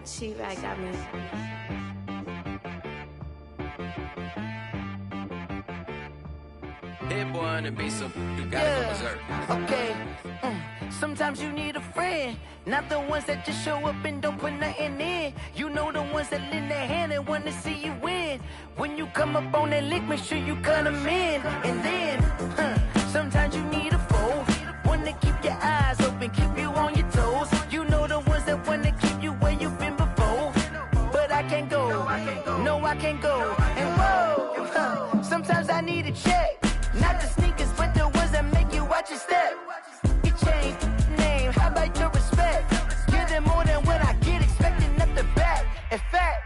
She got me. Hit boy on the beat, so you gotta go berserk. Okay. Sometimes you need a friend, not the ones that just show up and don't put nothing in. You know the ones that lend their hand and want to see you win. When you come up on that lick, make sure you cut them in. And then, sometimes you need a foe, one to keep your eyes open, keep you on your toes. You know the ones that want to keep you where you've been before. But I can't go, no I can't go. And whoa, sometimes I need a check, not the sneakers, but the ones that make you watch your step. You change name, how about your respect? Give them more than what I get, expecting nothing back. In fact,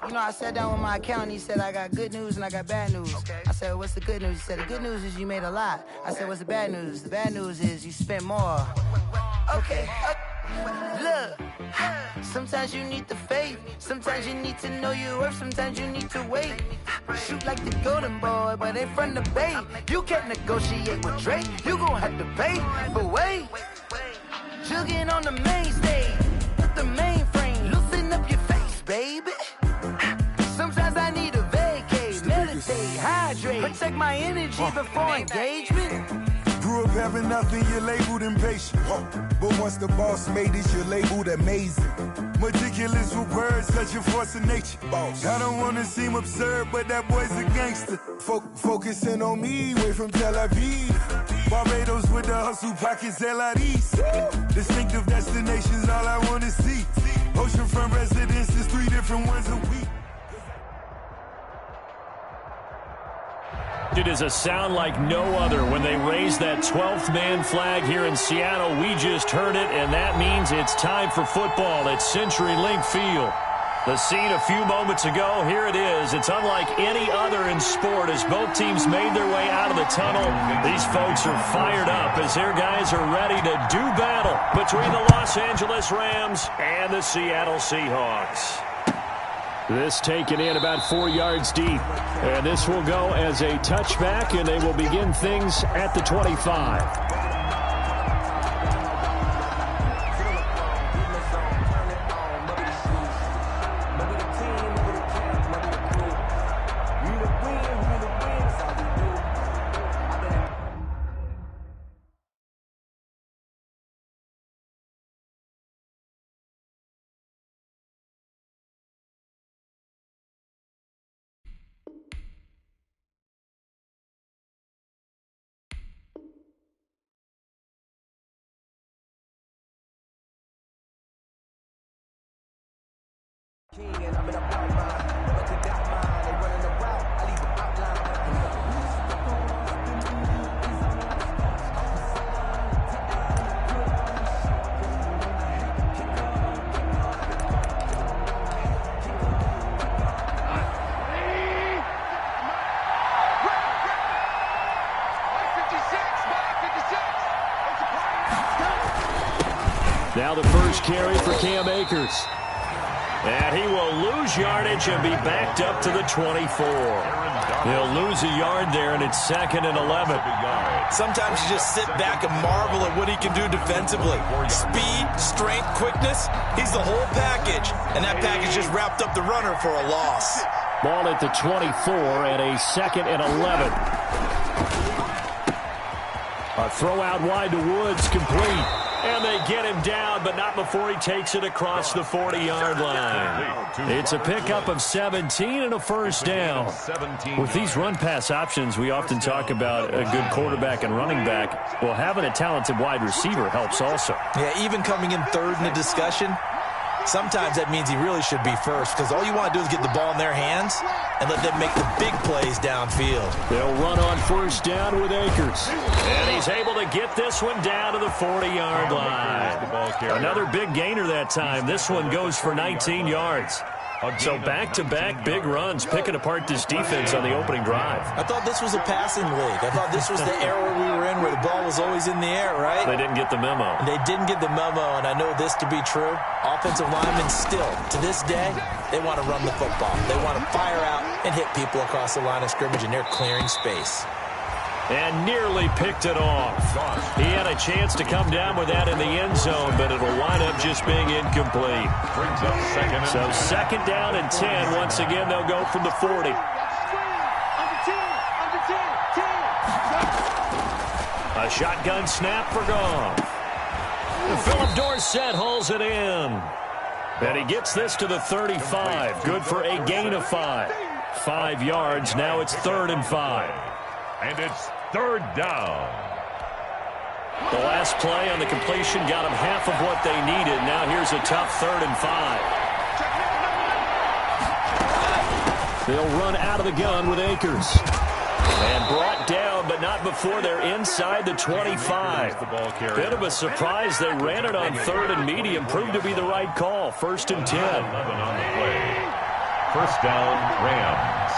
you know, I sat down with my accountant, he said I got good news and I got bad news. I said, what's the good news? He said, the good news is you made a lot. I said, what's the bad news? The bad news is you spent more. Okay, look, sometimes you need the faith, sometimes you need to know your worth, sometimes you need to wait. Shoot like the golden boy, but ain't from the bay. You can't negotiate with Drake, you gon' have to pay. But wait, jugging on the main stage, with the mainframe, loosen up your face, baby. Sometimes I need a vacate, meditate, hydrate, protect my energy before engagement. Grew up having nothing, you're labeled impatient. But once the boss made it, you're labeled amazing. Meticulous with words, such a force of nature. I don't wanna seem absurd, but that boy's a gangster. Focusing on me, way from Tel Aviv. Barbados with the hustle pockets, LIDs. Distinctive destinations, all I wanna see. Oceanfront residences, 3 different ones a week. It is a sound like no other when they raise that 12th man flag here in Seattle. We just heard it, and that means it's time for football at CenturyLink Field. The scene a few moments ago, here it is. It's unlike any other in sport as both teams made their way out of the tunnel. These folks are fired up as their guys are ready to do battle between the Los Angeles Rams and the Seattle Seahawks. This taken in about 4 yards deep. And this will go as a touchback, and they will begin things at the 25. Now the first carry for Cam Akers. And he will lose yardage and be backed up to the 24. He'll lose a yard there, and it's 2nd and 11. Sometimes you just sit back and marvel at what he can do defensively. Speed, strength, quickness, he's the whole package. And that package just wrapped up the runner for a loss. Ball at the 24 and a 2nd and 11. A throw out wide to Woods, complete. And they get him down, but not before he takes it across the 40-yard line. It's a pickup of 17 and a first down. With these run-pass options, we often talk about a good quarterback and running back. Well, having a talented wide receiver helps also. Yeah, even coming in third in the discussion, sometimes that means he really should be first, because all you want to do is get the ball in their hands and let them make the big plays downfield. They'll run on first down with Akers. And he's able to get this one down to the 40-yard line. Another big gainer that time. This one goes for 19 yards. So back-to-back big runs, picking apart this defense on the opening drive. I thought this was a passing league. I thought this was the era we were in where the ball was always in the air, right? They didn't get the memo. They didn't get the memo, and I know this to be true. Offensive linemen still, to this day, they want to run the football. They want to fire out and hit people across the line of scrimmage, and they're clearing space. And nearly picked it off. He had a chance to come down with that in the end zone, but it'll wind up just being incomplete. So second down and 10. Once again, they'll go from the 40. A shotgun snap for Goff. Philip Dorsett hauls it in. And he gets this to the 35. Good for a gain of 5. 5 yards. Now it's 3rd and 5. And it's 3rd down. The last play on the completion got them half of what they needed. Now here's a tough 3rd and 5. They'll run out of the gun with Akers. And brought down, but not before they're inside the 25. Bit of a surprise. They ran it on 3rd and medium. Proved to be the right call. 1st and 10. 11 on the play. 1st down, Rams.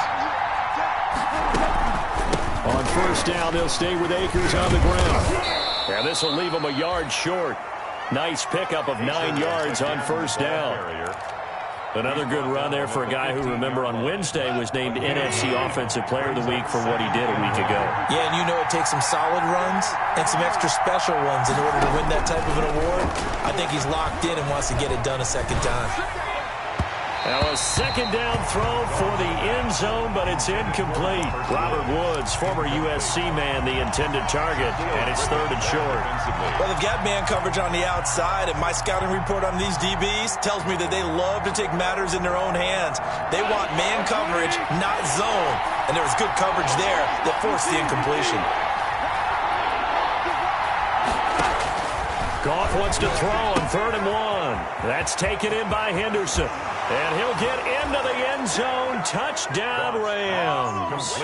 On 1st down, they'll stay with Akers on the ground. And this will leave them a yard short. Nice pickup of 9 yards on 1st down. Another good run there for a guy who, remember, on Wednesday was named NFC Offensive Player of the Week for what he did a week ago. Yeah, and you know it takes some solid runs and some extra special ones in order to win that type of an award. I think he's locked in and wants to get it done a second time. Now a second down throw for the end zone, but it's incomplete. Robert Woods, former USC man, the intended target, and it's 3rd and short. Well, they've got man coverage on the outside, and my scouting report on these DBs tells me that they love to take matters in their own hands. They want man coverage, not zone, and there was good coverage there that forced the incompletion. Goff wants to throw on 3rd and 1. That's taken in by Henderson. And he'll get into the end zone. Touchdown, Rams.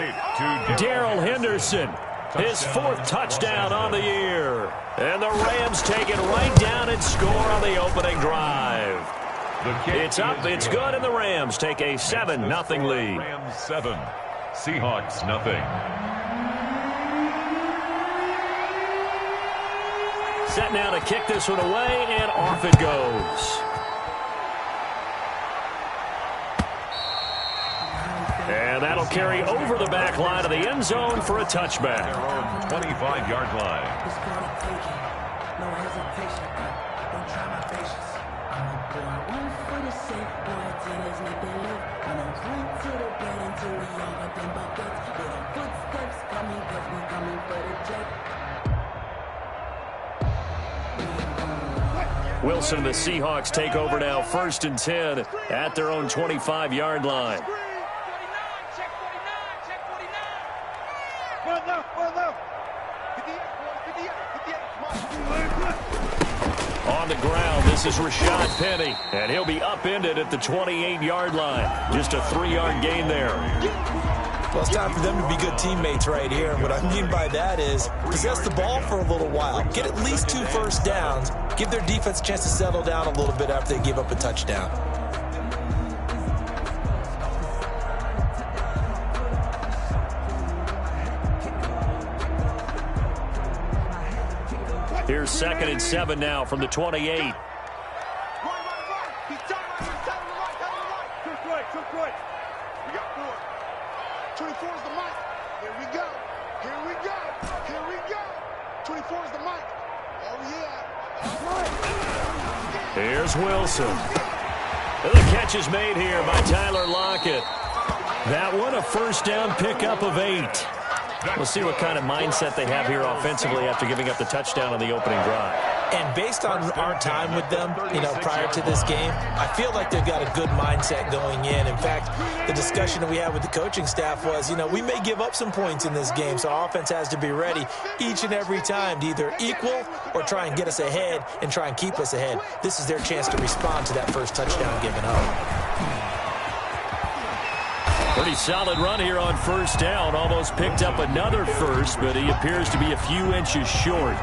Darrell Henderson, his 4th touchdown on the year. And the Rams take it right down and score on the opening drive. It's up, it's good, and the Rams take a 7-0 lead. Rams 7, Seahawks nothing. Set now to kick this one away, and off it goes. And that'll carry over the back line of the end zone for a touchback. 25-yard line. Wilson and the Seahawks take over now, 1st and 10 at their own 25-yard line. On the ground, this is Rashad Penny, and he'll be upended at the 28-yard line. Just a 3-yard gain there. Well, it's time for them to be good teammates right here. And what I mean by that is possess the ball for a little while. Get at least 2 first downs. Give their defense a chance to settle down a little bit after they give up a touchdown. Here's 2nd and 7 now from the 28. Here's Wilson. The catch is made here by Tyler Lockett. That one a 1st down pickup of 8. We'll see what kind of mindset they have here offensively after giving up the touchdown on the opening drive. And based on our time with them, prior to this game, I feel like they've got a good mindset going in. In fact, the discussion that we had with the coaching staff was, we may give up some points in this game, so our offense has to be ready each and every time to either equal or try and get us ahead and try and keep us ahead. This is their chance to respond to that first touchdown given up. Pretty solid run here on 1st down. Almost picked up another first, but he appears to be a few inches short.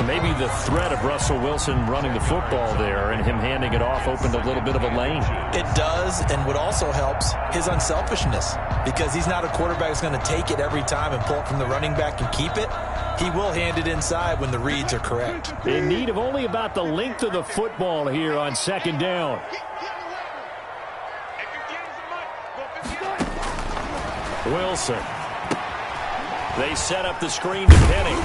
Maybe the threat of Russell Wilson running the football there and him handing it off opened a little bit of a lane. It does, and what also helps, his unselfishness. Because he's not a quarterback who's going to take it every time and pull it from the running back and keep it. He will hand it inside when the reads are correct. In need of only about the length of the football here on 2nd down. Wilson. They set up the screen to Penny.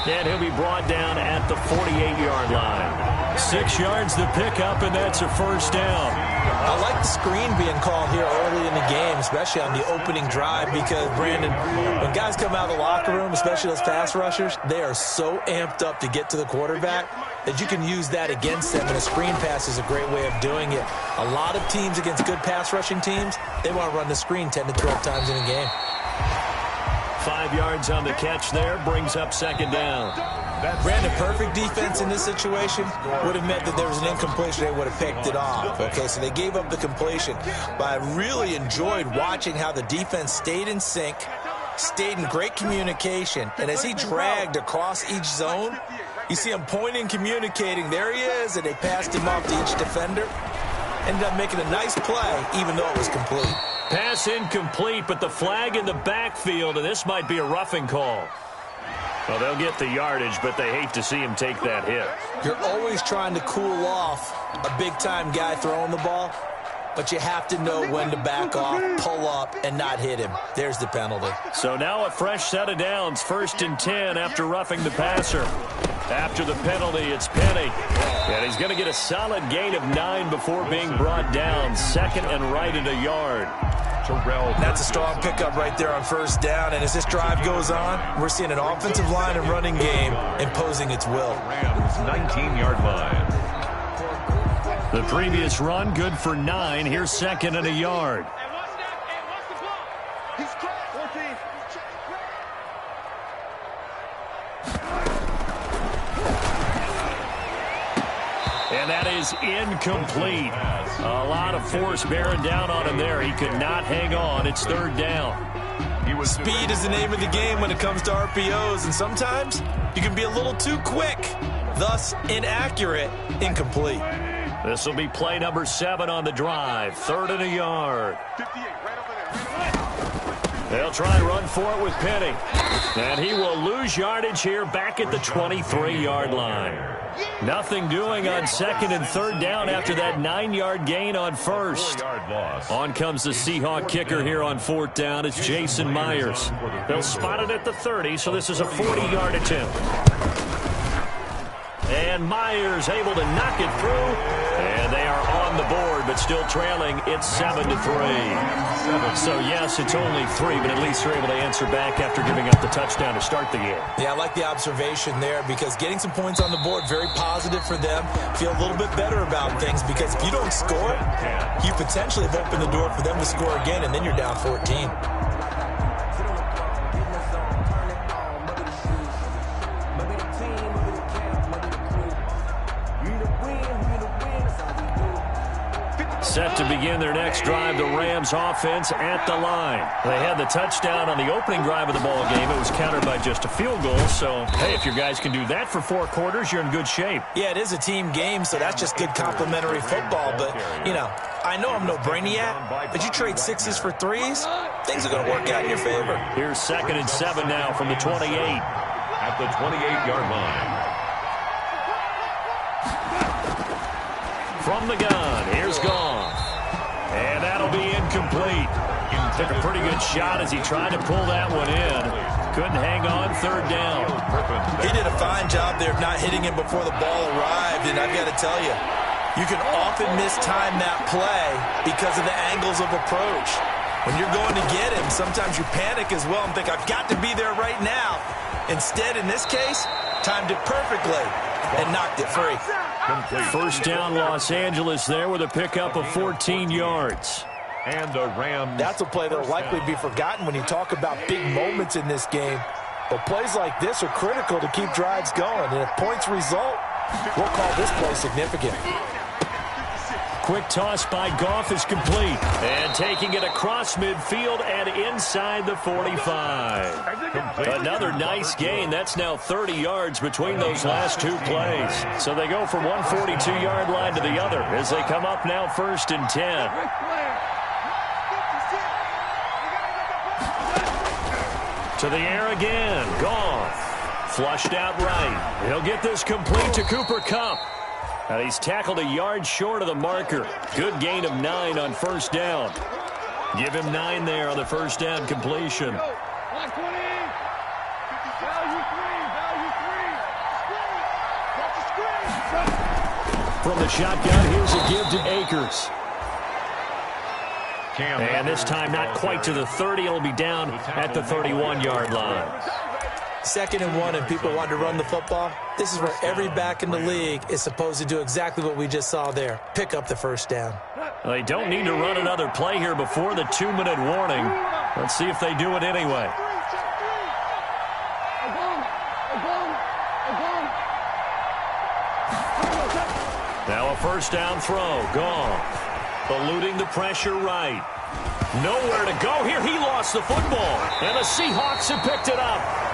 And he'll be brought down at the 48-yard line. 6 yards to pick up, and that's a first down. I like the screen being called here early in the game, especially on the opening drive, because, Brandon, when guys come out of the locker room, especially those pass rushers, they are so amped up to get to the quarterback that you can use that against them, and a screen pass is a great way of doing it. A lot of teams against good pass rushing teams, they want to run the screen 10 to 12 times in a game. 5 yards on the catch there, brings up second down. Brandon, perfect defense in this situation would have meant that there was an incompletion. They would have picked it off. Okay, so they gave up the completion. But I really enjoyed watching how the defense stayed in sync, stayed in great communication. And as he dragged across each zone, you see him pointing, communicating. There he is, and they passed him off to each defender. Ended up making a nice play, even though it was complete. Pass incomplete, but the flag in the backfield, and this might be a roughing call. Well, they'll get the yardage, but they hate to see him take that hit. You're always trying to cool off a big-time guy throwing the ball, but you have to know when to back off, pull up, and not hit him. There's the penalty. So now a fresh set of downs, 1st and 10 after roughing the passer. After the penalty, it's Penny. And he's going to get a solid gain of 9 before being brought down. 2nd and right at a yard. That's a strong pickup right there on 1st down. And as this drive goes on, we're seeing an offensive line and running game imposing its will. Rams 19-yard line. The previous run, good for 9. Here's 2nd and a yard. And that is incomplete. A lot of force bearing down on him there. He could not hang on. It's 3rd down. Speed is the name of the game when it comes to RPOs, and sometimes you can be a little too quick, thus inaccurate, incomplete. This will be play number 7 on the drive. 3rd and a yard. They'll try and run for it with Penny. And he will lose yardage here back at the 23-yard line. Nothing doing on 2nd and 3rd down after that 9-yard gain on 1st. On comes the Seahawk kicker here on 4th down. It's Jason Myers. They'll spot it at the 30, so this is a 40-yard attempt. And Myers able to knock it through. And they are on the board, but still trailing. It's 7-3. So, yes, it's only 3, but at least they're able to answer back after giving up the touchdown to start the game. Yeah, I like the observation there because getting some points on the board, very positive for them. Feel a little bit better about things because if you don't score, you potentially have opened the door for them to score again, and then you're down 14. Set to begin their next drive, the Rams offense at the line. They had the touchdown on the opening drive of the ball game. It was countered by just a field goal. So, hey, if your guys can do that for 4 quarters, you're in good shape. Yeah, it is a team game, so that's just good complimentary football. But, you know, I know I'm no brainiac, but you trade 6s for 3s, things are going to work out in your favor. Here's 2nd and 7 now from the 28. At the 28-yard line. From the gun, here's Goff. And that'll be incomplete. Took a pretty good shot as he tried to pull that one in. Couldn't hang on, 3rd down. He did a fine job there of not hitting him before the ball arrived, and I've got to tell you, you can often mistime that play because of the angles of approach. When you're going to get him, sometimes you panic as well and think, I've got to be there right now. Instead, in this case, timed it perfectly and knocked it free. First down, Los Angeles there with a pickup of 14 yards. And the Rams. That's a play that will likely be forgotten when you talk about big moments in this game. But plays like this are critical to keep drives going. And if points result, we'll call this play significant. Quick toss by Goff is complete. And taking it across midfield and inside the 45. Another nice gain. That's now 30 yards between those last 2 plays. So they go from one 42-yard line to the other as they come up now 1st and 10. To the air again. Goff. Flushed out right. He'll get this complete to Cooper Kupp. And he's tackled a yard short of the marker. Good gain of 9 on 1st down. Give him 9 there on the 1st down completion. From the shotgun, here's a give to Akers. And this time not quite to the 30. It'll be down at the 31-yard line. 2nd and 1, and people want to run the football. This is where every back in the league is supposed to do exactly what we just saw there. Pick up the first down. They don't need to run another play here before the 2-minute warning. Let's see if they do it anyway. Now a first down throw. Goff eluding the pressure right. Nowhere to go here. He lost the football. And the Seahawks have picked it up.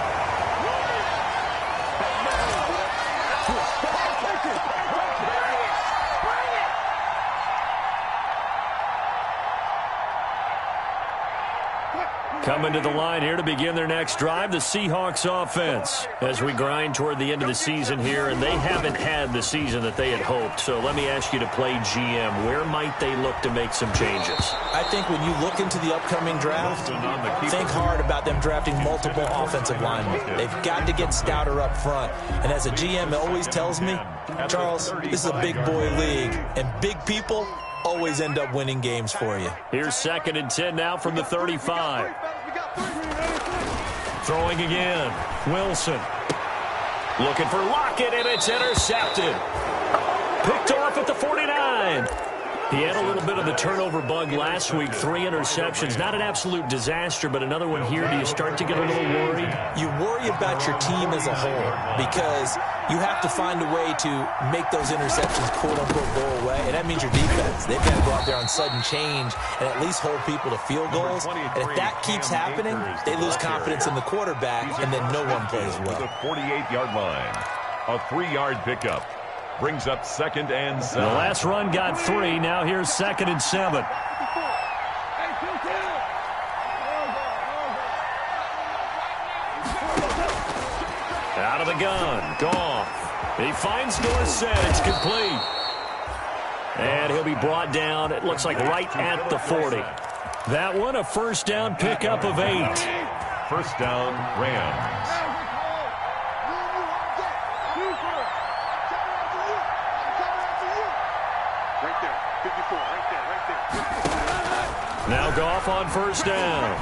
Coming to the line here to begin their next drive, the Seahawks offense. As we grind toward the end of the season here, and they haven't had the season that they had hoped. So let me ask you to play GM. Where might they look to make some changes? I think when you look into the upcoming draft, think hard about them drafting multiple offensive linemen. They've got to get stouter up front. And as a GM, it always tells me, Charles, this is a big boy league, and big people always end up winning games for you. Here's 2nd and 10 now from the 35. Throwing again. Wilson. Looking for Lockett, and it's intercepted. Picked off at the 49. He had a little bit of the turnover bug last week. 3 interceptions. Not an absolute disaster, but another one here. Do you start to get a little worried? You worry about your team as a whole because you have to find a way to make those interceptions, quote-unquote, go away. And that means your defense. They've got to go out there on sudden change and at least hold people to field goals. And if that keeps happening, they lose confidence in the quarterback, and then no one plays well. The 48-yard line. A 3-yard pickup. Brings up 2nd and 7. The last run got 3. Now here's 2nd and 7. Out of the gun. Goff. He finds Dorsett. It's complete. And he'll be brought down, it looks like right at the 40. That one, a first down pickup of 8. First down, Rams. Now Goff on first down.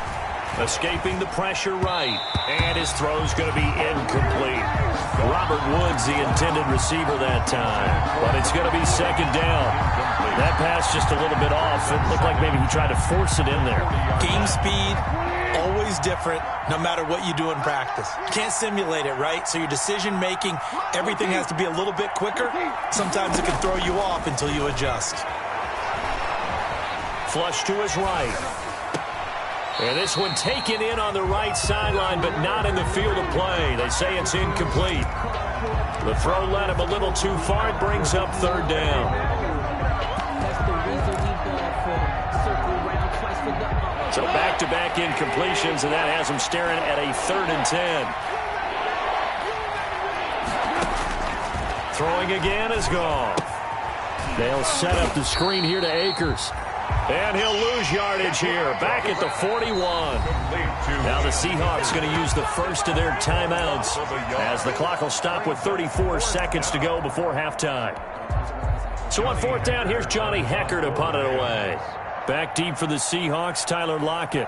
Escaping the pressure right. And his throw's going to be incomplete. Robert Woods, the intended receiver that time. But it's going to be 2nd down. That pass just a little bit off. It looked like maybe he tried to force it in there. Game speed, always different, no matter what you do in practice. You can't simulate it, right? So your decision-making, everything has to be a little bit quicker. Sometimes it can throw you off until you adjust. Flush to his right. And this one taken in on the right sideline, but not in the field of play. They say it's incomplete. The throw led him a little too far. It brings up 3rd down. So back-to-back incompletions, and that has him staring at a 3rd and 10. Throwing again is Goff. They'll set up the screen here to Akers. And he'll lose yardage here, back at the 41. Now the Seahawks going to use the first of their timeouts as the clock will stop with 34 seconds to go before halftime. So on 4th down, here's Johnny Hecker to punt it away. Back deep for the Seahawks, Tyler Lockett.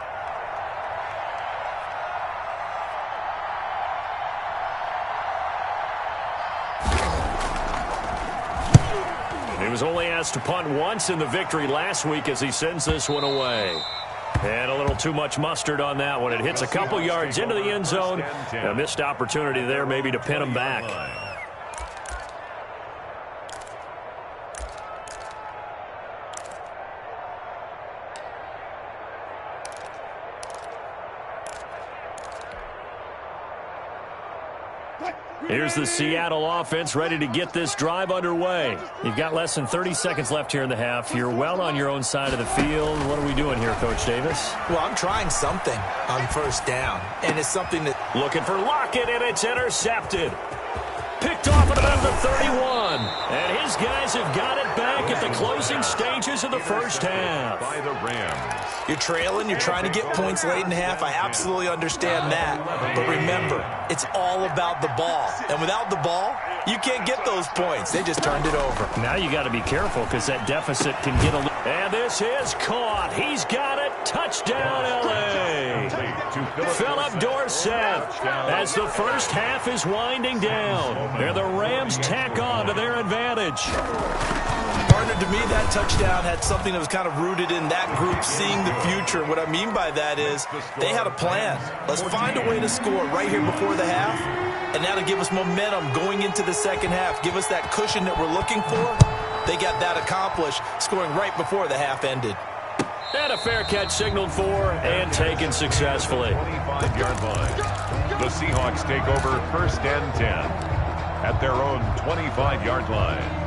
He was only asked to punt once in the victory last week as he sends this one away. And a little too much mustard on that one. It hits a couple yards into the end zone. A missed opportunity there maybe to pin him back. Here's the Seattle offense ready to get this drive underway. You've got less than 30 seconds left here in the half. You're well on your own side of the field. What are we doing here, Coach Davis? Well, I'm trying something on first down, and it's something that... Looking for Lockett, and it's intercepted. Picked off at about the 31. And his guys have got it back at the closing stages of the first half. By the Rams. You're trailing. You're trying to get points late in the half. I absolutely understand that. But remember, it's all about the ball. And without the ball, You can't get those points. They just turned it over. Now you got to be careful because that deficit can get a... And this is caught. He's got it. Touchdown, L.A. Philip Dorsett as the first half is winding down. And the Rams tack on to their advantage. Partner, to me, that touchdown had something that was kind of rooted in that group seeing the future. What I mean by that is they had a plan. Let's find a way to score right here before the half, and that'll give us momentum going into the second half. Give us that cushion that we're looking for. They got that accomplished, scoring right before the half ended. And a fair catch signaled for and taken successfully. 25-yard line. The Seahawks take over 1st and 10 at their own 25-yard line.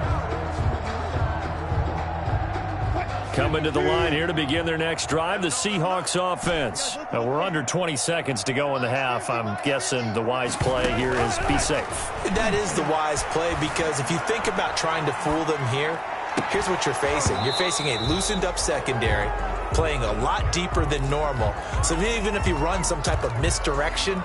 Coming to the line here to begin their next drive, the Seahawks offense. Now we're under 20 seconds to go in the half. I'm guessing the wise play here is be safe. That is the wise play, because if you think about trying to fool them here, here's what you're facing. You're facing a loosened up secondary, playing a lot deeper than normal. So even if you run some type of misdirection,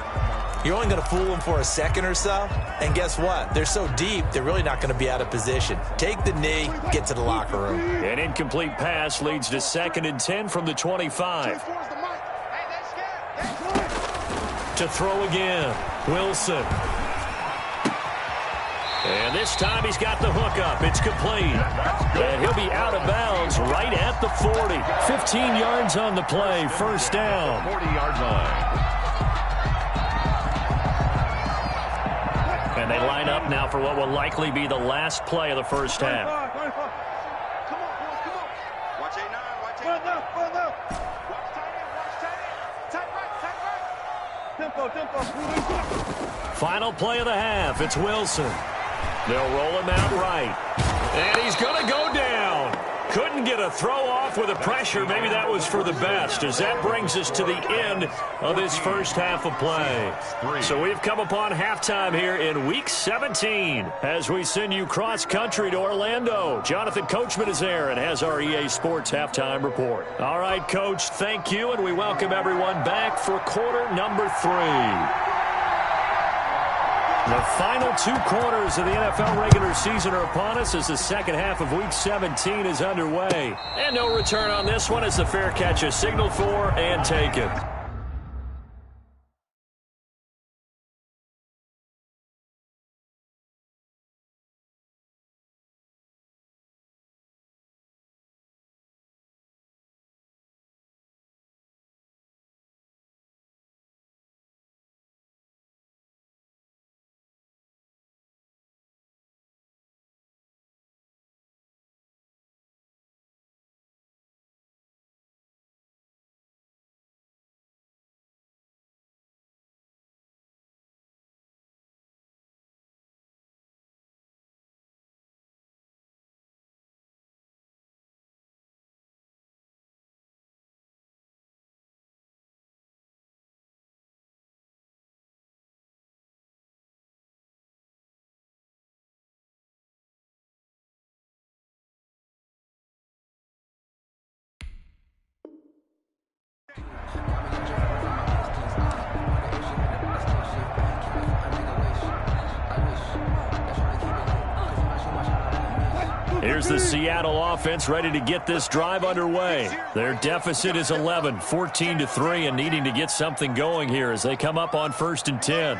you're only going to fool them for a second or so. And guess what? They're so deep, they're really not going to be out of position. Take the knee, get to the locker room. An incomplete pass leads to 2nd and 10 from the 25. To throw again, Wilson. And this time he's got the hook up. It's complete. And he'll be out of bounds right at the 40. 15 yards on the play, first down. 40-yard line. And they line up now for what will likely be the last play of the first half. Final play of the half. It's Wilson. They'll roll him out right. And he's going to go down. Couldn't get a throw off with the pressure. Maybe that was for the best, as that brings us to the end of this first half of play. So we've come upon halftime here in Week 17 as we send you cross-country to Orlando. Jonathan Coachman is there and has our EA Sports halftime report. All right, Coach, thank you, and we welcome everyone back for quarter number 3. The final 2 quarters of the NFL regular season are upon us as the second half of Week 17 is underway. And no return on this one as the fair catch is signaled for and taken. Here's the Seattle offense ready to get this drive underway. Their deficit is 11, 14-3, and needing to get something going here as they come up on 1st and 10.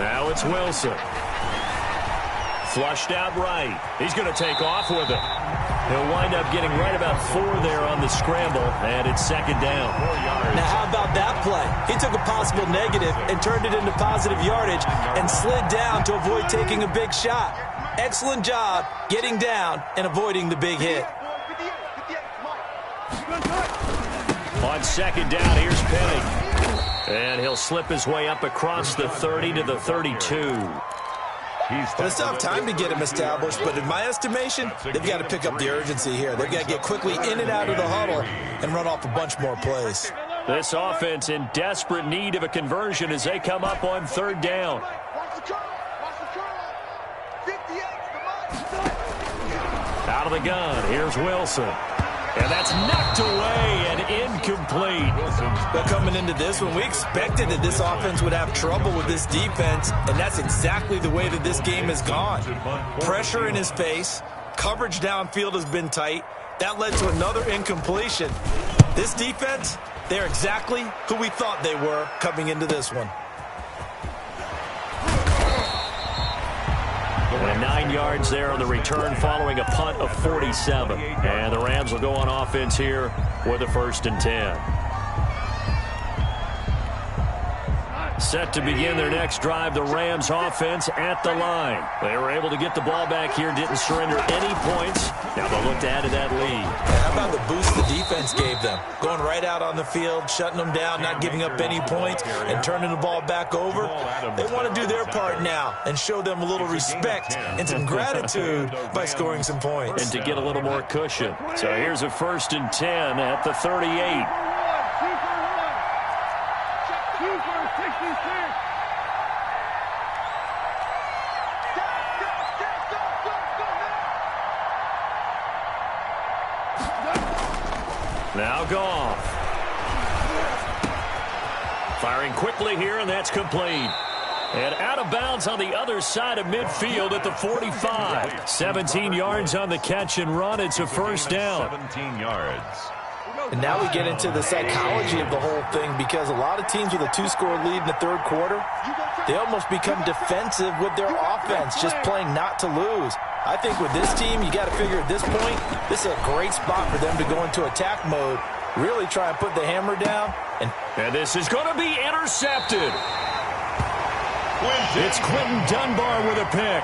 Now it's Wilson. Flushed out right. He's going to take off with it. He'll wind up getting right about 4 there on the scramble, and it's 2nd down. Now, how about that play? He took a possible negative and turned it into positive yardage and slid down to avoid taking a big shot. Excellent job getting down and avoiding the big hit. On 2nd down, here's Penny. And he'll slip his way up across the 30 to the 32. Well, it's not time to get him established, but in my estimation, they've got to pick up the urgency here. They've got to get quickly in and out of the huddle and run off a bunch more plays. This offense in desperate need of a conversion as they come up on 3rd down. Out of the gun, here's Wilson. And that's knocked away and incomplete. But coming into this one, we expected that this offense would have trouble with this defense, and that's exactly the way that this game has gone. Pressure in his face, coverage downfield has been tight. That led to another incompletion. This defense, they're exactly who we thought they were coming into this one. And 9 yards there on the return following a punt of 47. And the Rams will go on offense here with a 1st and 10. Set to begin their next drive, the Rams offense at the line. They were able to get the ball back here, didn't surrender any points. Now they'll look to add to that lead. How about the boost the defense gave them? Going right out on the field, shutting them down, not giving up any points, and turning the ball back over. They want to do their part now and show them a little respect and some gratitude by scoring some points. And to get a little more cushion. So here's a 1st and 10 at the 38. Now Goff. Firing quickly here, and that's complete. And out of bounds on the other side of midfield at the 45. 17 yards on the catch and run. It's a 1st down. 17 yards. And now we get into the psychology of the whole thing, because a lot of teams with a 2-score lead in the 3rd quarter, they almost become defensive with their offense, just playing not to lose. I think with this team, you got to figure at this point, this is a great spot for them to go into attack mode, really try and put the hammer down. And this is going to be intercepted. It's Quentin Dunbar with a pick.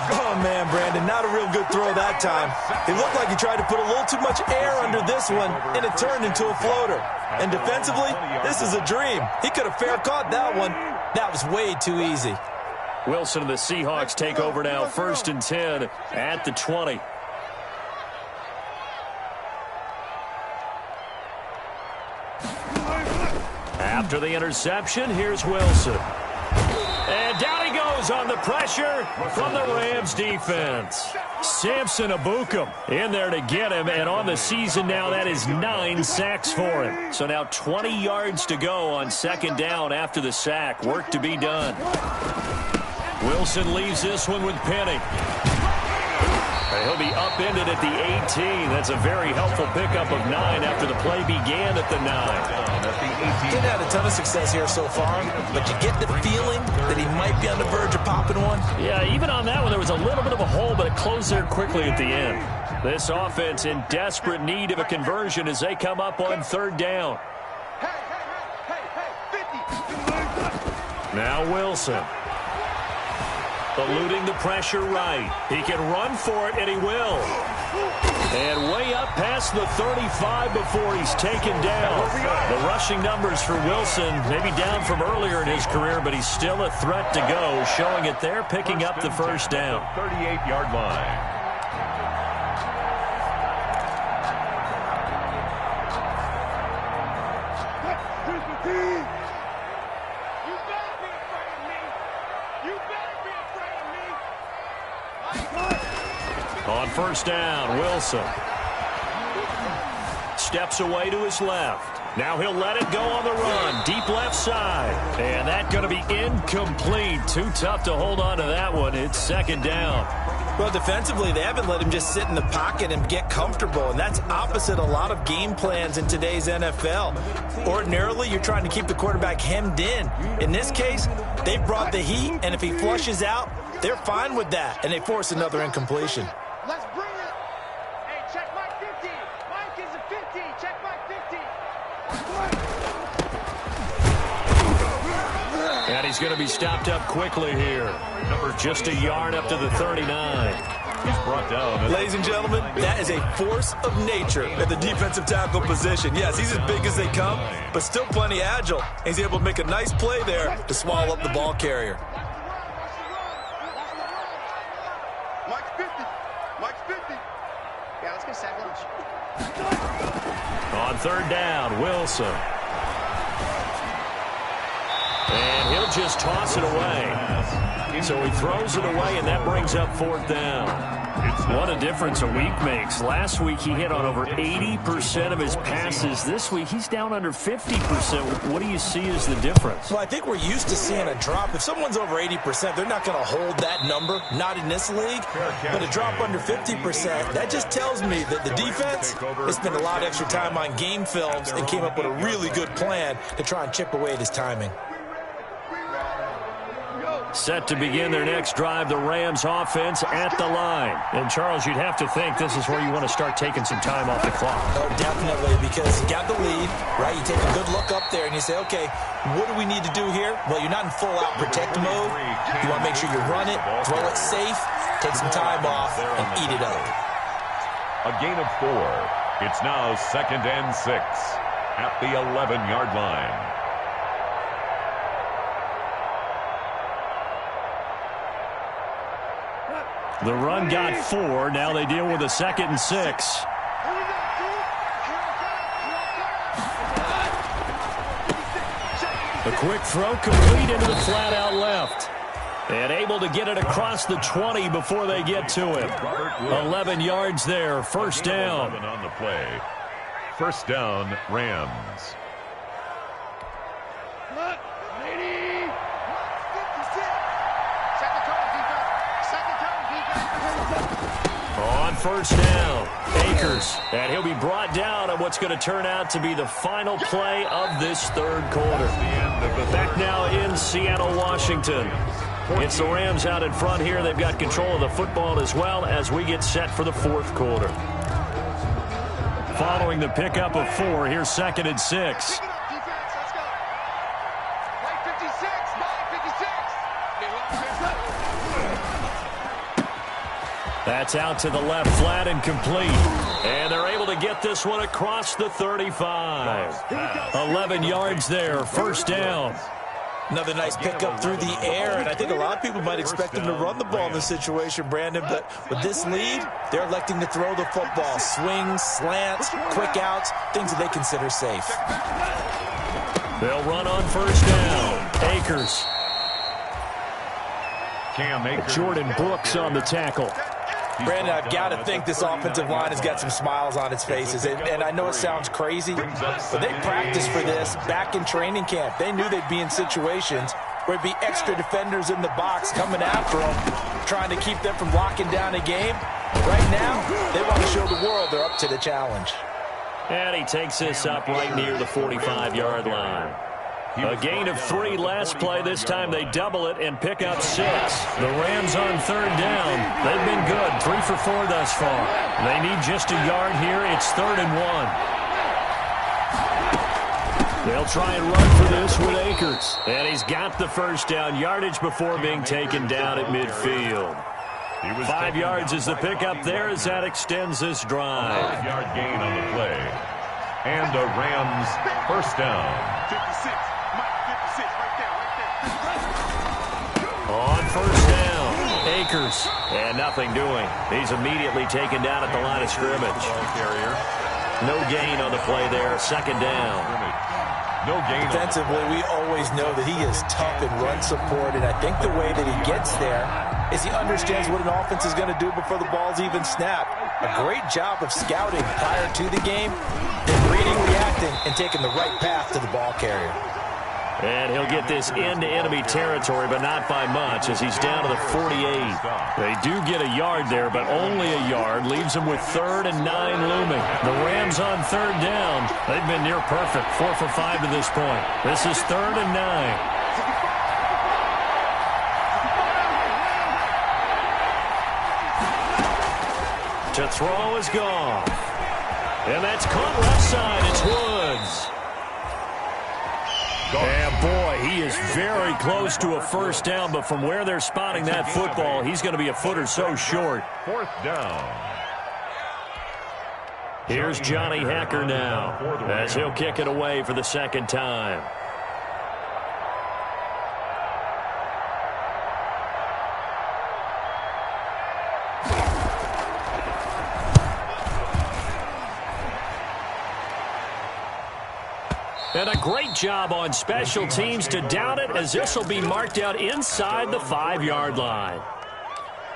Oh, man, Brandon, not a real good throw that time. It looked like he tried to put a little too much air under this one, and it turned into a floater. And defensively, this is a dream. He could have fair caught that one. That was way too easy. Wilson and the Seahawks take over now, 1st and 10 at the 20. After the interception, here's Wilson. And down he goes on the pressure from the Rams defense. Samson Abukum in there to get him, and on the season now, that is 9 sacks for him. So now 20 yards to go on 2nd down after the sack. Work to be done. Wilson leaves this one with Penny. He'll be upended at the 18. That's a very helpful pickup of 9 after the play began at the 9. Didn't have a ton of success here so far, but you get the feeling that he might be on the verge of popping one. Yeah, even on that one, there was a little bit of a hole, but it closed there quickly at the end. This offense in desperate need of a conversion as they come up on 3rd down. Now Wilson. Eluding the pressure right. He can run for it, and he will. And way up past the 35 before he's taken down. The rushing numbers for Wilson, maybe down from earlier in his career, but he's still a threat to go, showing it there, picking up the 1st down. 38-yard line. On 1st down, Wilson steps away to his left. Now he'll let it go on the run. Deep left side. And that's going to be incomplete. Too tough to hold on to that one. It's 2nd down. Well, defensively, they haven't let him just sit in the pocket and get comfortable, and that's opposite a lot of game plans in today's NFL. Ordinarily, you're trying to keep the quarterback hemmed in. In this case, they brought the heat, and if he flushes out, they're fine with that, and they force another incompletion. Let's bring it. Hey, check Mike 50. Mike is a 50. Check Mike 50. And he's going to be stopped up quickly here. Just a yard up to the 39. He's brought down. Ladies and gentlemen, that is a force of nature at the defensive tackle position. Yes, he's as big as they come, but still plenty agile. He's able to make a nice play there to swallow up the ball carrier. Mike's 50. Mike's 50. Yeah, let's get sack lunch. On 3rd down, Wilson. And he'll just toss it away. So he throws it away, and that brings up 4th down. What a difference a week makes. Last week he hit on over 80% of his passes. This week he's down under 50%. What do you see as the difference? Well, I think we're used to seeing a drop. If someone's over 80%, they're not going to hold that number, not in this league. But a drop under 50%, that just tells me that the defense has spent a lot of extra time on game films and came up with a really good plan to try and chip away at his timing. Set to begin their next drive, the Rams offense at the line. And, Charles, you'd have to think this is where you want to start taking some time off the clock. Oh, definitely, because you got the lead, right? You take a good look up there and you say, okay, what do we need to do here? Well, you're not in full-out protect mode. You want to make sure you run it, throw it safe, take some time off, and eat it up. A gain of 4. It's now 2nd and 6 at the 11-yard line. The run got 4. Now they deal with a 2nd and 6. A quick throw complete into the flat out left. And able to get it across the 20 before they get to it. 11 yards there. First down. On the play. First down, Rams. On first down, Akers. And he'll be brought down on what's going to turn out to be the final play of this third quarter. Back now in Seattle, Washington. It's the Rams out in front here. They've got control of the football as well as we get set for the fourth quarter. Following the pickup of 4, here's 2nd and 6. That's out to the left, flat and complete. And they're able to get this one across the 35. 11 yards there, first down. Another nice pickup through the air, and I think a lot of people might expect him to run the ball in this situation, Brandon, but with this lead, they're electing to throw the football. Swings, slants, quick outs, things that they consider safe. They'll run on first down. Akers. Jordan Brooks on the tackle. Brandon, I've got to think this offensive line has got some smiles on its faces. And I know it sounds crazy, but they practiced for this back in training camp. They knew they'd be in situations where it'd be extra defenders in the box coming after them, trying to keep them from locking down a game. Right now, they want to show the world they're up to the challenge. And he takes this up right near the 45-yard line. A gain of 3 last play. This time they double it and pick up 6. The Rams on third down. They've been good. 3 for 4 thus far. They need just a yard here. It's 3rd and 1. They'll try and run for this with Akers. And he's got the first down. Yardage before being taken down at midfield. 5 yards is the pickup there as that extends this drive. 5-yard gain on the play. And a Rams first down. 56. On first down, Akers. And nothing doing. He's immediately taken down at the line of scrimmage. No gain on the play there. 2nd down. No gain. Defensively, we always know that he is tough in run support, and I think the way that he gets there is he understands what an offense is going to do before the ball's even snapped. A great job of scouting prior to the game, then reading, reacting, and taking the right path to the ball carrier. And he'll get this into enemy territory, but not by much, as he's down to the 48. They do get a yard there, but only a yard. Leaves them with 3rd and 9 looming. The Rams on 3rd down. They've been near perfect. 4 for 5 to this point. This is 3rd and 9. To throw is gone. And that's caught left side. It's Woods. And boy, he is very close to a first down, but from where they're spotting that football, he's going to be a foot or so short. 4th down. Here's Johnny Hacker now, as he'll kick it away for the 2nd time. And a great job on special teams to down it, as this will be marked out inside the 5-yard line.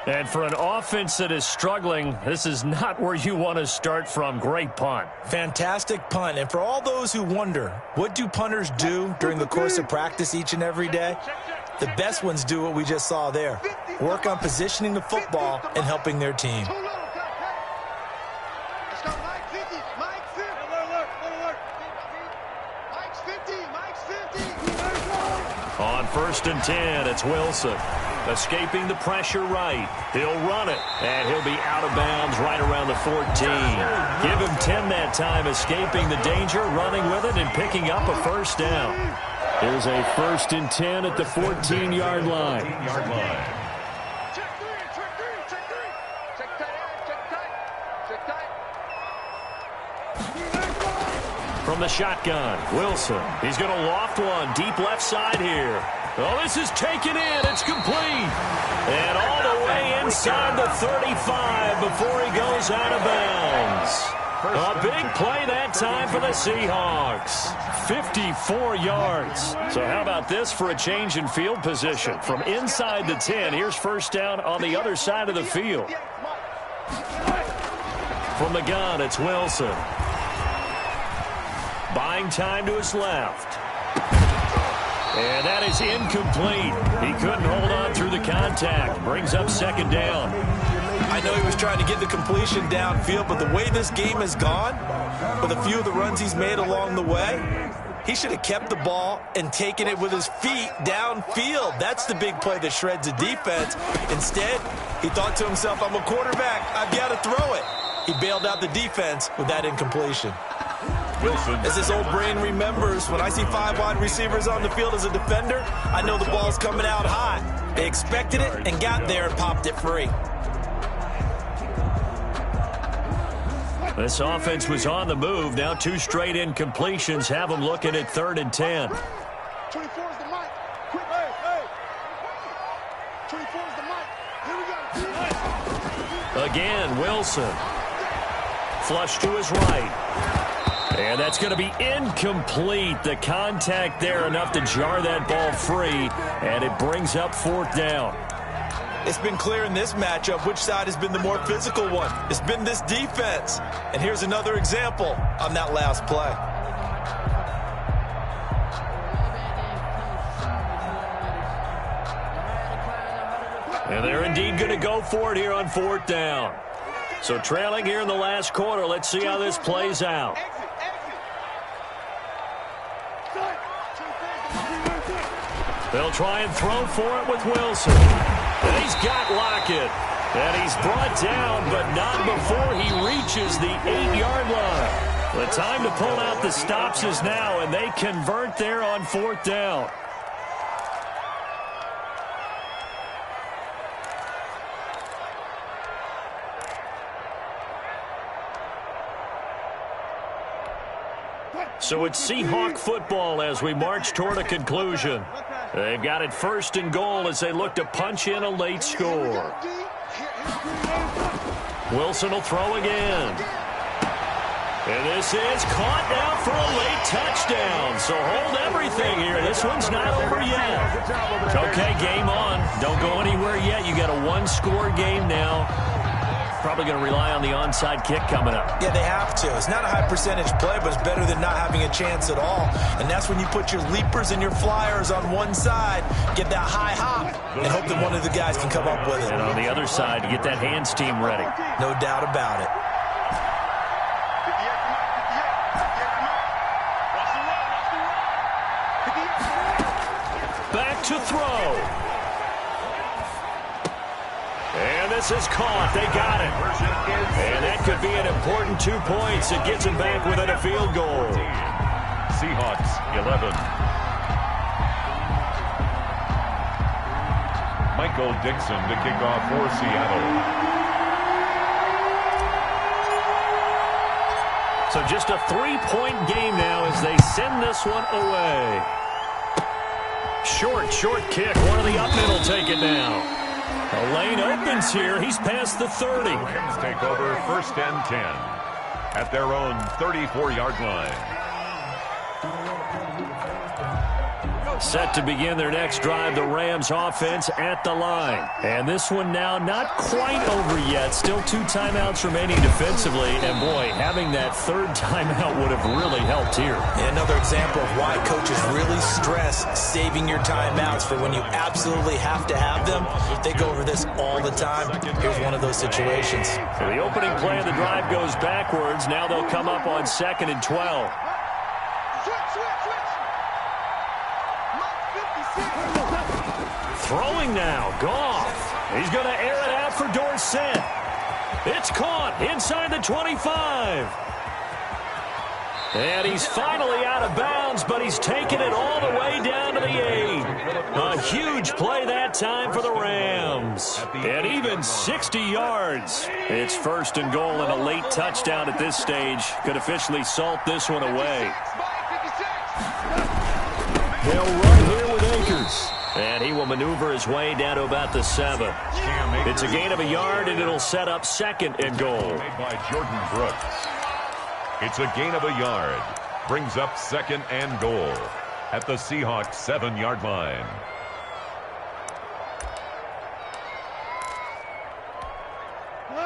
And for an offense that is struggling, this is not where you want to start from. Great punt. Fantastic punt. And for all those who wonder, what do punters do during the course of practice each and every day? The best ones do what we just saw there. Work on positioning the football and helping their team. On 1st and 10, it's Wilson. Escaping the pressure right. He'll run it, and he'll be out of bounds right around the 14. Give him 10 that time, escaping the danger, running with it, and picking up a first down. Here's a 1st and 10 at the 14-yard line. From the shotgun, Wilson. He's going to loft one deep left side here. Oh, this is taken in. It's complete. And all the way inside the 35 before he goes out of bounds. A big play that time for the Seahawks. 54 yards. So how about this for a change in field position? From inside the 10, here's first down on the other side of the field. From the gun, it's Wilson. Buying time to his left. And that is incomplete. He couldn't hold on through the contact. Brings up second down. I know he was trying to get the completion downfield, but the way this game has gone, with a few of the runs he's made along the way, he should have kept the ball and taken it with his feet downfield. That's the big play that shreds a defense. Instead, he thought to himself, I'm a quarterback. I've got to throw it. He bailed out the defense with that incompletion. Wilson. As his old brain remembers, when I see 5 wide receivers on the field as a defender, I know the ball's coming out high. They expected it and got there and popped it free. This offense was on the move. Now 2 straight incompletions have them looking at 3rd and 10. 24 is the mic. Quick, hey. 24 is the mic. Here we go. Again, Wilson. Flush to his right. And that's going to be incomplete. The contact there enough to jar that ball free, and it brings up 4th down. It's been clear in this matchup which side has been the more physical one. It's been this defense. And here's another example on that last play. And they're indeed going to go for it here on 4th down. So trailing here in the last quarter, let's see how this plays out. They'll try and throw for it with Wilson. And he's got Lockett. And he's brought down, but not before he reaches the 8-yard line. The time to pull out the stops is now, and they convert there on 4th down. So it's Seahawk football as we march toward a conclusion. They've got it 1st and goal as they look to punch in a late score. Wilson will throw again. And this is caught now for a late touchdown. So hold everything here. This one's not over yet. Okay, game on. Don't go anywhere yet. You got a 1-score game now. Probably going to rely on the onside kick coming up. Yeah, they have to. It's not a high percentage play, but it's better than not having a chance at all. And that's when you put your leapers and your flyers on one side, get that high hop, and hope that one of the guys can come up with it. And on the other side, to get that hands team ready. No doubt about it. Back to throw. And this is caught. They got it. And that could be an important 2 points. It gets them back within a field goal. Seahawks 11. Michael Dixon to kick off for Seattle. So just a 3-point game now as they send this one away. Short kick. One of the up middle take it now. The lane opens here. He's past the 30. Rams take over 1st and 10 at their own 34-yard line. Set to begin their next drive, the Rams offense at the line. And this one now not quite over yet. Still 2 timeouts remaining defensively. And, boy, having that third timeout would have really helped here. Another example of why coaches really stress saving your timeouts for when you absolutely have to have them. They go over this all the time. Here's one of those situations. So the opening play of the drive goes backwards. Now they'll come up on 2nd and 12. Throwing now, Goff. He's going to air it out for Dorsett. It's caught inside the 25. And he's finally out of bounds, but he's taken it all the way down to the 8. A huge play that time for the Rams. And even 60 yards. It's 1st and goal, and a late touchdown at this stage could officially salt this one away. They'll run here with Akers. And he will maneuver his way down to about the 7. It's a gain of a yard, and it'll set up 2nd and goal. Made by Jordan Brooks. It's a gain of a yard. Brings up 2nd and goal at the Seahawks 7-yard line.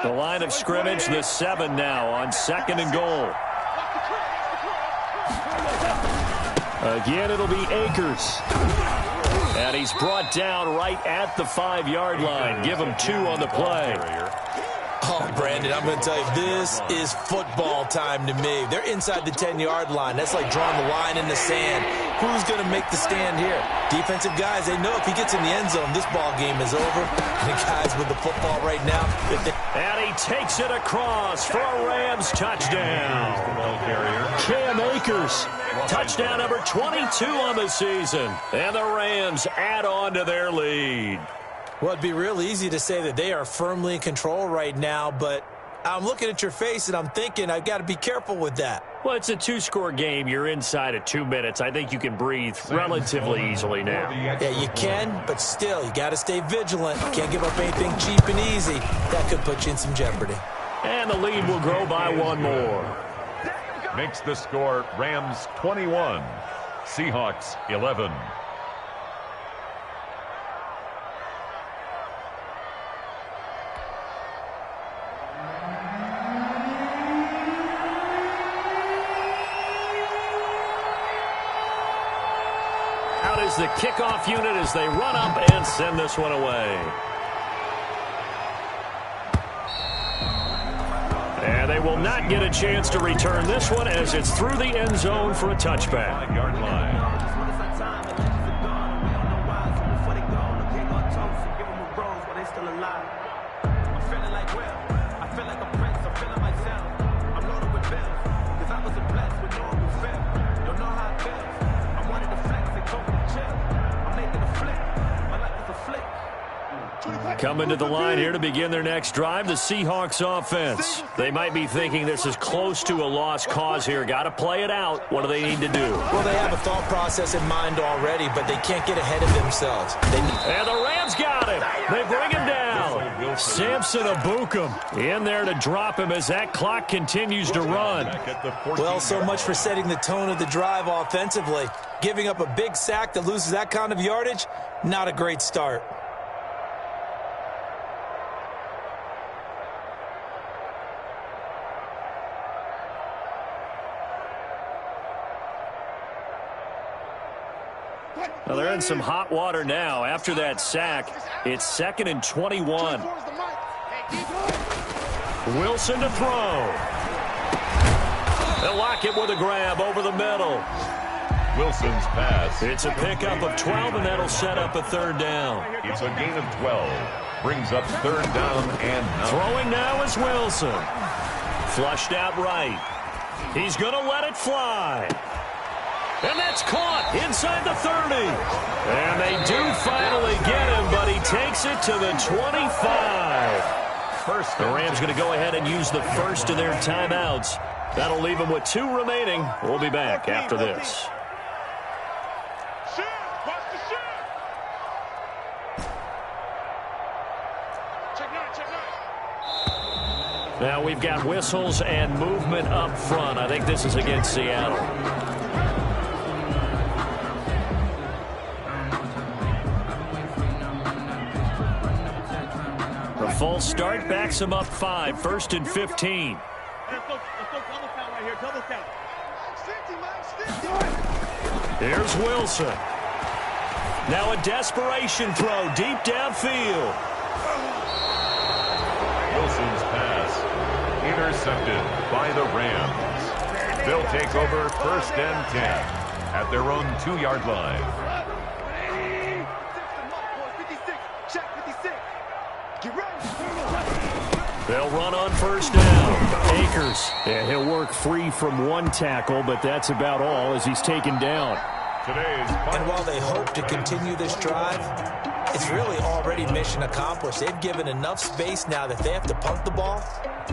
The line of scrimmage, the 7 now on 2nd and goal. Again, it'll be Akers. And he's brought down right at the 5-yard line. Give him 2 on the play. Oh, Brandon, I'm going to tell you, this is football time to me. They're inside the 10-yard line. That's like drawing the line in the sand. Who's going to make the stand here? Defensive guys, they know if he gets in the end zone, this ball game is over. And the guys with the football right now. And he takes it across for a Rams touchdown. Cam Akers. Touchdown number 22 on the season. And the Rams add on to their lead. Well, it'd be real easy to say that they are firmly in control right now, but I'm looking at your face and I'm thinking I've got to be careful with that. Well, it's a 2-score game. You're inside of 2 minutes. I think you can breathe relatively easily now. Yeah, you can, but still, you got to stay vigilant. You can't give up anything cheap and easy. That could put you in some jeopardy. And the lead will grow by 1 more. Makes the score Rams 21, Seahawks 11. Out is the kickoff unit as they run up and send this one away. And they will not get a chance to return this one as it's through the end zone for a touchback. 5-yard line. Coming to the line here to begin their next drive, the Seahawks offense. They might be thinking this is close to a lost cause here. Got to play it out. What do they need to do? Well, they have a thought process in mind already, but they can't get ahead of themselves. And the Rams got him. They bring him down. Samson Abukum in there to drop him as that clock continues to run. Well, so much for setting the tone of the drive offensively. Giving up a big sack that loses that kind of yardage, not a great start. Well, they're in some hot water now. After that sack, it's 2nd and 21. Wilson to throw. They'll lock it with a grab over the middle. Wilson's pass. It's a pickup of 12, and that'll set up a 3rd down. It's a gain of 12. Brings up 3rd down and 9. Throwing now is Wilson. Flushed out right. He's going to let it fly. And that's caught inside the 30. And they do finally get him, but he takes it to the 25. The Rams going to go ahead and use the first of their timeouts. That'll leave them with 2 remaining. We'll be back after this. Now we've got whistles and movement up front. I think this is against Seattle. false start backs him up 5, 1st and 15. Let's go double count right here, double count. Here's Wilson. Now a desperation throw deep downfield. Wilson's pass intercepted by the Rams. They'll take over 1st and 10 at their own 2-yard line. They'll run on 1st down. Akers. And he'll work free from 1 tackle, but that's about all as he's taken down. And while they hope to continue this drive, it's really already mission accomplished. They've given enough space now that they have to punt the ball.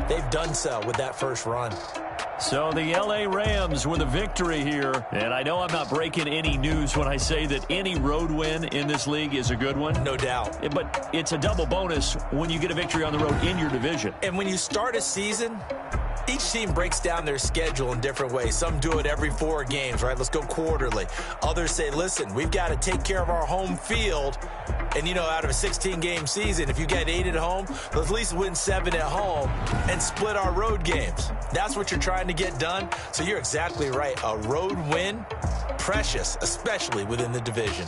They've done so with that first run. So the L.A. Rams with a victory here. And I know I'm not breaking any news when I say that any road win in this league is a good one. No doubt. But it's a double bonus when you get a victory on the road in your division. And when you start a season, each team breaks down their schedule in different ways. Some do it every 4 games, right? Let's go quarterly. Others say, listen, we've got to take care of our home field. And, you know, out of a 16-game season, if you get 8 at home, let's at least win 7 at home and split our road games. That's what you're trying to get done. So you're exactly right. A road win, precious, especially within the division.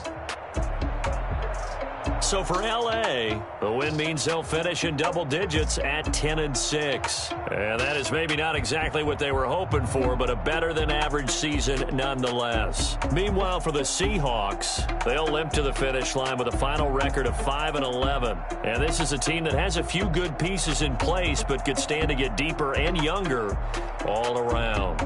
So for L.A., the win means they'll finish in double digits at 10-6. And that is maybe not exactly what they were hoping for, but a better than average season nonetheless. Meanwhile, for the Seahawks, they'll limp to the finish line with a final record of 5-11. And this is a team that has a few good pieces in place, but could stand to get deeper and younger all around.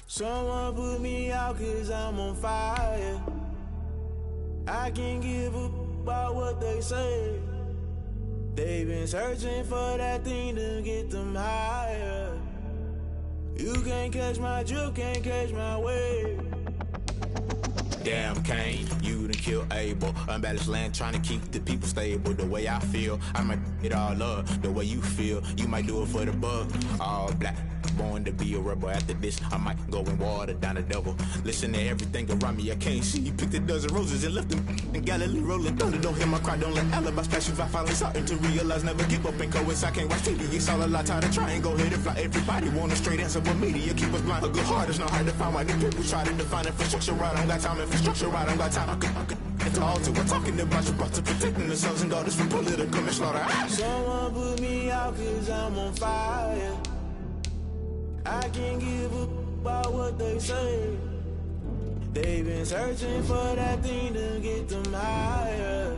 Someone put me out 'cause I'm on fire. I can't give a about what they say. They've been searching for that thing to get them higher. You can't catch my drift, can't catch my wave. Damn Kane, you done kill Abel. Unbalanced land trying to keep the people stable. The way I feel, I might it all up. The way you feel, you might do it for the bug. All black, born to be a rebel. After this, I might go and water down the devil. Listen to everything around me, I can't see. Picked a dozen roses and left them in Galilee rolling thunder. Don't hear my cry, don't let alibis pass you. I finally starting to realize, never give up and coincide. I can't watch TV, it's all a lot. Tired of trying, go ahead and fly. Everybody want a straight answer, but media keep us blind. A good heart is not hard to find. Why the people try to define infrastructure right? I don't got time, infrastructure right? I don't got time. I could it's all to we're talking about you, about to protecting the sons and daughters from political manslaughter. Someone put me out cause I'm on fire. I can't give up about what they say. They've been searching for that thing to get them higher.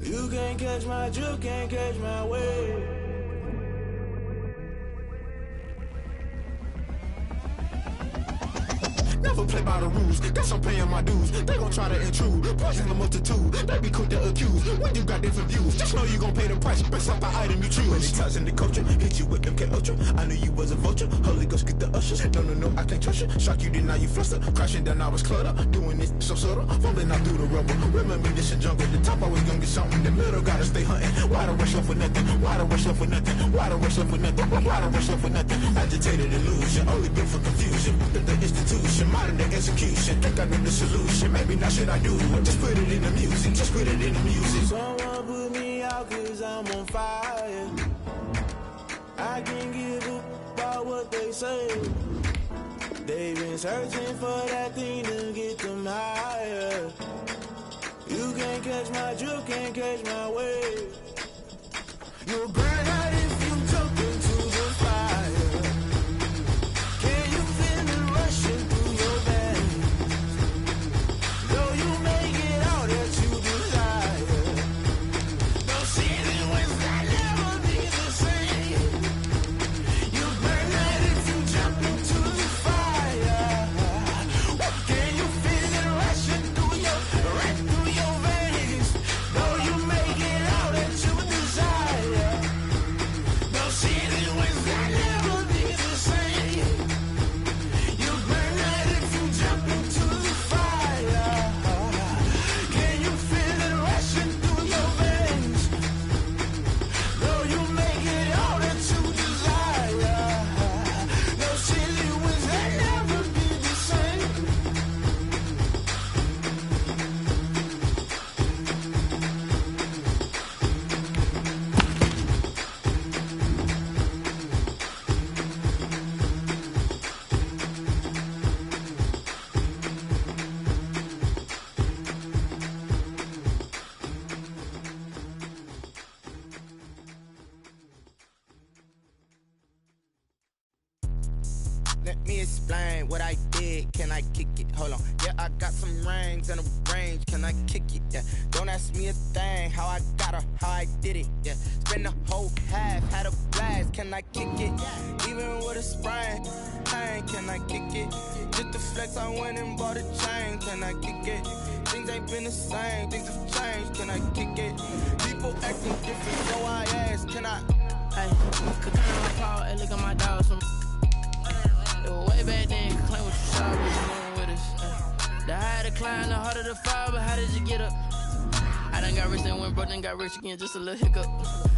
You can't catch my drift, can't catch my wave. Never play by the rules, guess I'm paying my dues. They gon' try to intrude, poison the multitude. They be quick to accuse, when you got different views. Just know you gon' pay the price, based off the item you choose. When it ties in the culture, hit you with MK Ultra. I knew you was a vulture, Holy Ghost get the ushers. No, I can't trust you. Shock you, then now you fluster. Crashing down, I was cluttered. Doing this so subtle, falling out through the rubble. Remember this a jungle, the top always gonna get something. In the middle, gotta stay hunting. Why the rush left for nothing? Why the rush left for nothing? Why the rush left for nothing? Why the rush left for nothing? Agitated illusion, only built for confusion. The institution, modern day execution. Think I know the solution, maybe not should I do it. Just put it in the music, just put it in the music. Someone put me out cause I'm on fire. I can't give up about what they say. They've been searching for that thing to get them higher. You can't catch my drift, can't catch my wave. You'll burn out if you jump into the fire. Can you feel it rushing through your veins? Though you make it all that you desire. No ceiling winds that never be the same. You burn out if you jump into the fire. Can you feel it rushing through your veins? Though you make it all that you desire. No ceiling winds that never be the same. You burn out if you jump into the fire. Can you feel it rushing through your veins? Though you make it all that you desire. No ceiling winds that never be the same. Let me explain what I did. Can I kick it? Hold on. Yeah, I got some rings and a range. Can I kick it? Yeah. Don't ask me a thing. How I got her, how I did it. Yeah. Spend the whole half, had a blast. Can I kick it? Even with a sprain. Pain, can I kick it? Just the flex, I went and bought a chain. Can I kick it? Things ain't been the same. Things have changed. Can I kick it? People acting different, so I ask. Can I? Hey, could turn on my call and look at my dogs from. It was way back then, could claim what you saw, but you moving with us. The higher the climb, the harder the fall, but how did you get up? I done got rich, then went broke, then got rich again, just a little hiccup.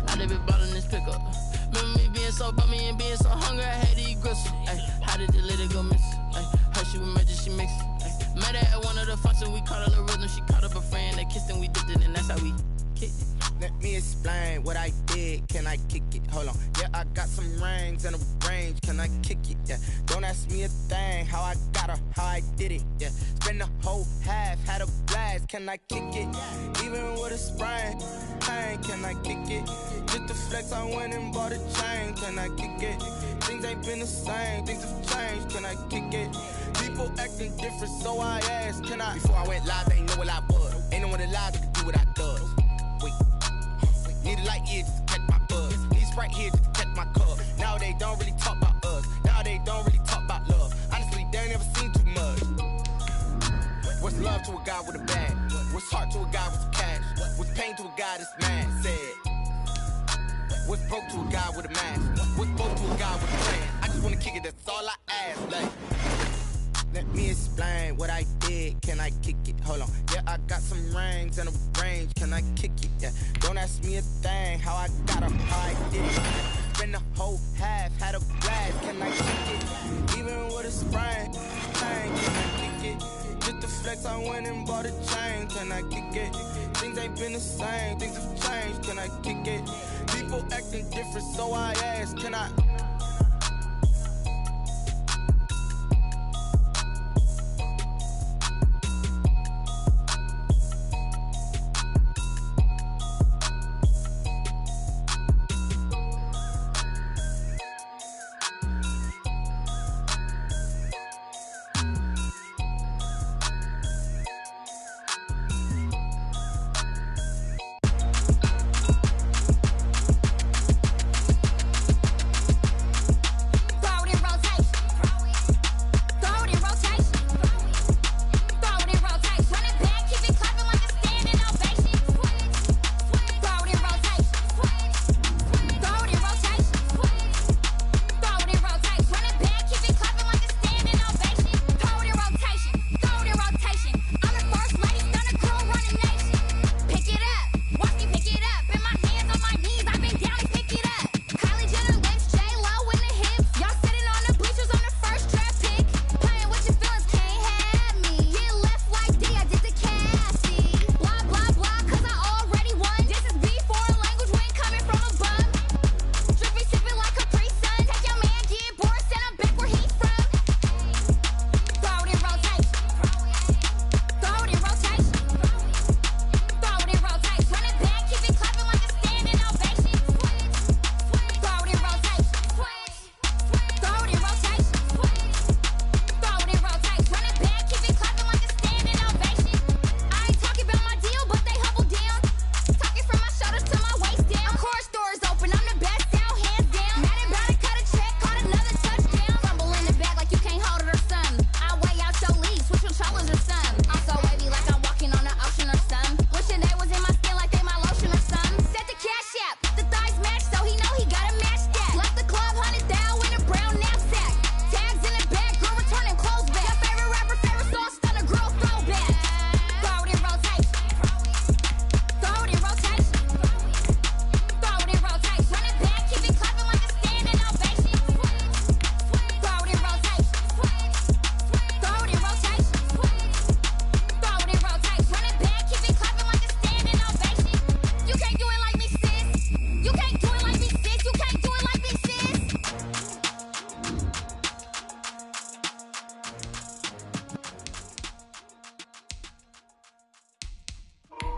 I done been bought in this pickup. Remember me being so bummy and being so hungry, I had to eat gristle. Ay, how did the lady go miss? Ay, her she was magic, she mixed. Ay, met her at one of the functions, we caught a little rhythm, she caught up a friend, they kissed and we dipped it, and that's how we kicked it. Let me explain what I did. Can I kick it? Hold on. Yeah, I got some rings and a range. Can I kick it? Yeah. Don't ask me a thing. How I got her, how I did it. Yeah. Spend the whole half, had a blast. Can I kick it? Even with a sprain. Pain, can I kick it? Just the flex, I went and bought a chain. Can I kick it? Things ain't been the same. Things have changed. Can I kick it? People acting different, so I asked. Can I? Before I went live, they ain't know what I was. Ain't no one alive that could do what I does. Wait. Need a light here just to catch my buzz. Need Sprite here just to catch my cup. Now they don't really talk about us. Now they don't really talk about love. Honestly, they ain't never seen too much. What's love to a guy with a bag? What's heart to a guy with some cash? What's pain to a guy that's mad? Said. What's broke to a guy with a mask? What's broke to a guy with a plan? I just wanna kick it, that's all I ask. Like, Let me explain what I did. Can I kick it? Hold on. Yeah, I got some rings and a range. Can I kick it? Yeah. Don't ask me a thing. How I got them, how I did it. Spend the whole half, had a blast. Can I kick it? Even with a sprain, can I kick it? Just the flex, I went and bought a chain. Can I kick it? Things ain't been the same. Things have changed. Can I kick it? People acting different, so I ask. Can I?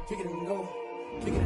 Kick it and go. Kick it